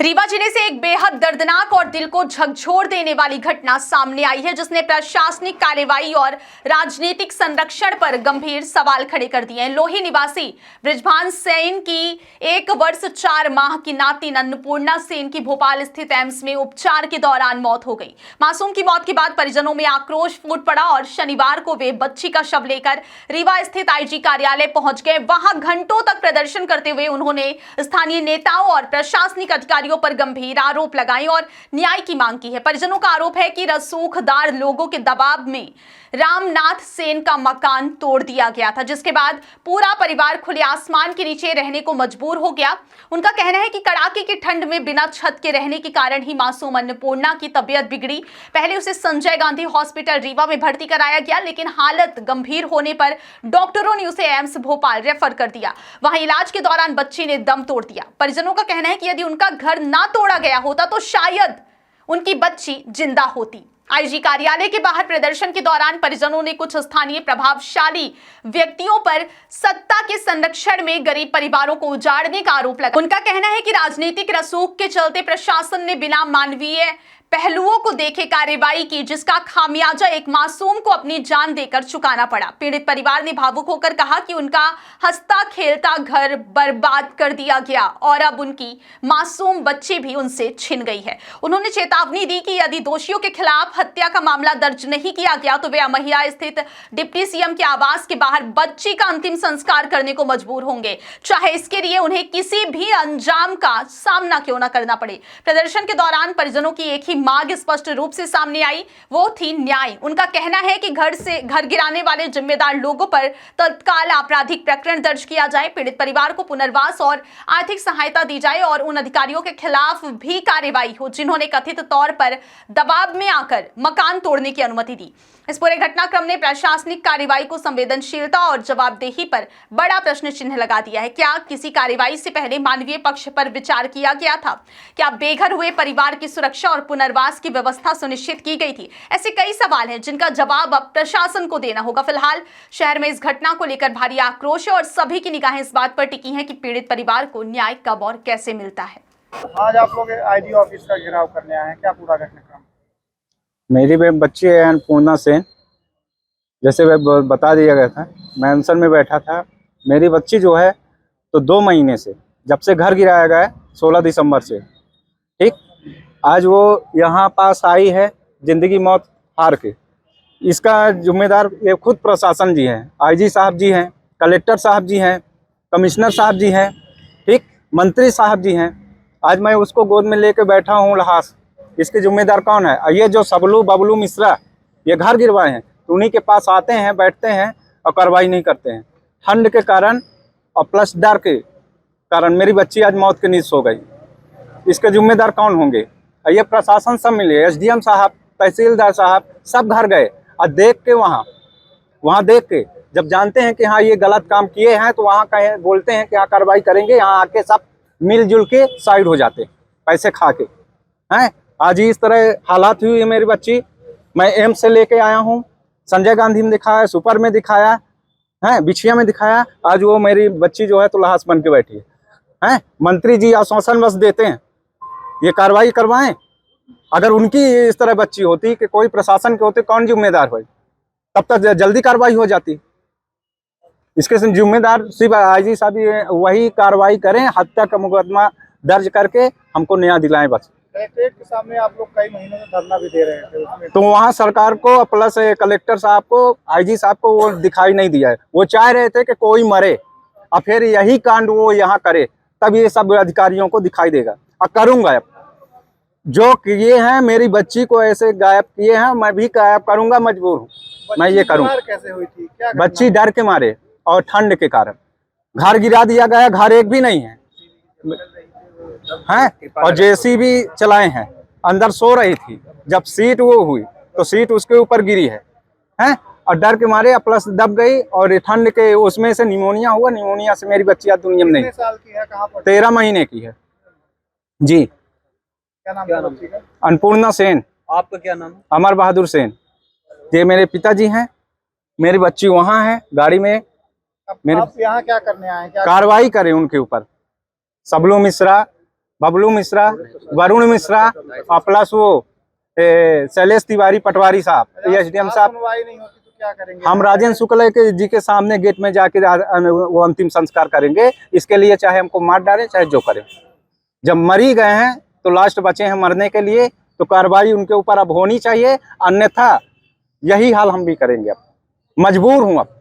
रीवा जिले से एक बेहद दर्दनाक और दिल को झकझोर देने वाली घटना सामने आई है, जिसने प्रशासनिक कार्रवाई और राजनीतिक संरक्षण पर गंभीर सवाल खड़े कर दिए हैं। लोही निवासी बृजभान सेन की 1 वर्ष 4 माह की नातिन अन्नपूर्णा सेन की भोपाल स्थित एम्स में उपचार के दौरान मौत हो गई। मासूम की मौत के बाद परिजनों में आक्रोश फूट पड़ा और शनिवार को वे बच्ची का शव लेकर रीवा स्थित आईजी कार्यालय पहुंच गए। वहां घंटों तक प्रदर्शन करते हुए उन्होंने स्थानीय नेताओं और प्रशासनिक अधिकारियों पर गंभीर आरोप लगाए और न्याय की मांग की है। परिजनों का आरोप है कि रसूखदार लोगों के दबाव में रामनाथ सेन का मकान तोड़ दिया गया था, जिसके बाद पूरा परिवार खुले आसमान के नीचे रहने को मजबूर हो गया। उनका कहना है कि कड़ाके की ठंड में बिना छत के रहने के कारण ही मासूम अन्नपूर्णा की तबीयत बिगड़ी। पहले उसे संजय गांधी हॉस्पिटल रीवा में भर्ती कराया गया, लेकिन हालत गंभीर होने पर डॉक्टरों ने उसे एम्स भोपाल रेफर कर दिया। वहां इलाज के दौरान बच्ची ने दम तोड़ दिया। परिजनों का कहना है कि यदि उनका घर ना तोड़ा गया होता तो शायद उनकी बच्ची जिंदा होती। आईजी कार्यालय के बाहर प्रदर्शन के दौरान परिजनों ने कुछ स्थानीय प्रभावशाली व्यक्तियों पर सत्ता के संरक्षण में गरीब परिवारों को उजाड़ने का आरोप लगाया। उनका कहना है कि राजनीतिक रसूख के चलते प्रशासन ने बिना मानवीय पहलुओं को देखे कार्रवाई की, जिसका खामियाजा एक मासूम को अपनी जान देकर चुकाना पड़ा। पीड़ित परिवार ने भावुक होकर कहा कि उनका हंसता खेलता घर बर्बाद कर दिया गया और अब उनकी मासूम बच्ची भी उनसे छिन गई है। उन्होंने चेतावनी दी कि यदि दोषियों के खिलाफ हत्या का मामला दर्ज नहीं किया गया तो वे अमहिया स्थित डिप्टी सीएम के आवास के बाहर बच्ची का अंतिम संस्कार करने को मजबूर होंगे, चाहे इसके लिए उन्हें किसी भी अंजाम का सामना क्यों न करना पड़े। प्रदर्शन के दौरान परिजनों की एक ही मांग स्पष्ट रूप से सामने आई, वो थी न्याय। उनका कहना है कि घर गिराने वाले जिम्मेदार लोगों पर तत्काल आपराधिक प्रकरण दर्ज किया जाए, पीड़ित परिवार को पुनर्वास और आर्थिक सहायता दी जाए और उन अधिकारियों के खिलाफ भी कार्रवाई हो जिन्होंने कथित तौर पर दबाव में आकर मकान तोड़ने की अनुमति दी। इस पूरे घटनाक्रम ने प्रशासनिक कार्रवाई को संवेदनशीलता और जवाबदेही पर बड़ा प्रश्न चिन्ह लगा दिया है। क्या किसी कार्रवाई से पहले मानवीय पक्ष पर विचार किया गया था? क्या बेघर हुए परिवार की सुरक्षा और पुनर्वास की व्यवस्था सुनिश्चित की गई थी? ऐसे कई सवाल हैं जिनका जवाब अब प्रशासन को देना होगा। फिलहाल शहर में इस घटना को लेकर भारी आक्रोश है और सभी की निगाहें इस बात पर टिकी हैं कि पीड़ित परिवार को न्याय कब और कैसे मिलता है। आज आप लोग आईजी ऑफिस का घेराव करने आए हैं, क्या पूरा घटनाक्रम? मेरी बच्ची है अन्नपूर्णा सेन, जैसे वह बता दिया गया था। मैं अनशन में बैठा था। मेरी बच्ची जो है तो 2 महीने से, जब से घर गिराया गया है 16 दिसंबर से, ठीक, आज वो यहाँ पास आई है जिंदगी मौत हार के। इसका जिम्मेदार ये खुद प्रशासन जी हैं, आईजी साहब जी हैं, कलेक्टर साहब जी हैं, कमिश्नर साहब जी हैं, ठीक, मंत्री साहब जी हैं। आज मैं उसको गोद में लेके बैठा हूँ लहास। इसके जिम्मेदार कौन है? ये जो सबलू बबलू मिश्रा ये घर गिरवाए हैं, तो उन्हीं के पास आते हैं, बैठते हैं और कार्रवाई नहीं करते हैं। ठंड के कारण और प्लस डर के कारण मेरी बच्ची आज मौत के नीच सो गई। इसके जिम्मेदार कौन होंगे? ये प्रशासन सब मिले, एसडीएम साहब, तहसीलदार साहब सब घर गए और देख के वहाँ देख के जब जानते हैं कि हाँ ये गलत काम किए हैं तो वहाँ कहे बोलते हैं कि हाँ कार्रवाई करेंगे। यहाँ आके सब मिलजुल के साइड हो जाते पैसे खा के हैं। आज ही इस तरह हालात हुई है मेरी बच्ची। मैं एम्स से लेके आया हूँ, संजय गांधी में दिखाया, सुपर में दिखाया है, बिछिया में दिखाया। आज वो मेरी बच्ची जो है तो लाश बन के बैठी है। मंत्री जी आश्वासन बस देते हैं ये कार्रवाई करवाएं। अगर उनकी इस तरह बच्ची होती कि कोई प्रशासन के होते, कौन जिम्मेदार हो? तब तक जल्दी कार्रवाई हो जाती। इसके जिम्मेदार सिर्फ आईजी साहब वही कार्रवाई करें, हत्या का मुकदमा दर्ज करके हमको न्याय दिलाएं बस। कलेक्ट्रेट के सामने आप लोग कई महीनों से धरना भी दे रहे थे, उसमें तो वहाँ सरकार को प्लस कलेक्टर साहब को, आईजी साहब को वो दिखाई नहीं दिया है। वो चाह रहे थे कि कोई मरे और फिर यही कांड वो यहाँ करे, तब ये सब अधिकारियों को दिखाई देगा। और करूँगा, अब जो किए हैं मेरी बच्ची को ऐसे गायब किए हैं, मैं भी गायब करूँगा, मजबूर हूँ मैं ये करूँगा। कैसे हुई थी? क्या बच्ची डर के मारे और ठंड के कारण घर गिरा दिया गया। घर एक भी नहीं है हैं और जेसीबी चलाए हैं। अंदर सो रही थी, जब सीट वो हुई तो सीट उसके ऊपर गिरी है हैं और डर के मारे प्लस दब गई और ठंड के उसमें से निमोनिया हुआ। निमोनिया से मेरी बच्ची आज दुनिया में नहीं। कितने साल की है? कहाँ पर? 13 महीने की है जी। क्या नाम है बच्ची का? अन्नपूर्णा सेन। आपका क्या नाम है? अमर बहादुर सेन। ये मेरे पिताजी हैं, मेरी बच्ची वहाँ है गाड़ी में। आप यहाँ क्या करने आए हैं? क्या कार्रवाई करें उनके ऊपर। सबलू मिश्रा, बबलू मिश्रा, वरुण मिश्रा और प्लस वो शैलेश तिवारी पटवारी साहब, एसडीएम साहब। सुनवाई नहीं होती तो क्या करेंगे? हम राजेंद्र शुक्ल जी के सामने गेट में जाके वो अंतिम संस्कार करेंगे। इसके लिए चाहे हमको मार डालें चाहे जो करें, जब मरी गए हैं तो लास्ट बचे हैं मरने के लिए, तो कार्रवाई उनके ऊपर अब होनी चाहिए, अन्यथा यही हाल हम भी करेंगे। अब मजबूर हूँ अब।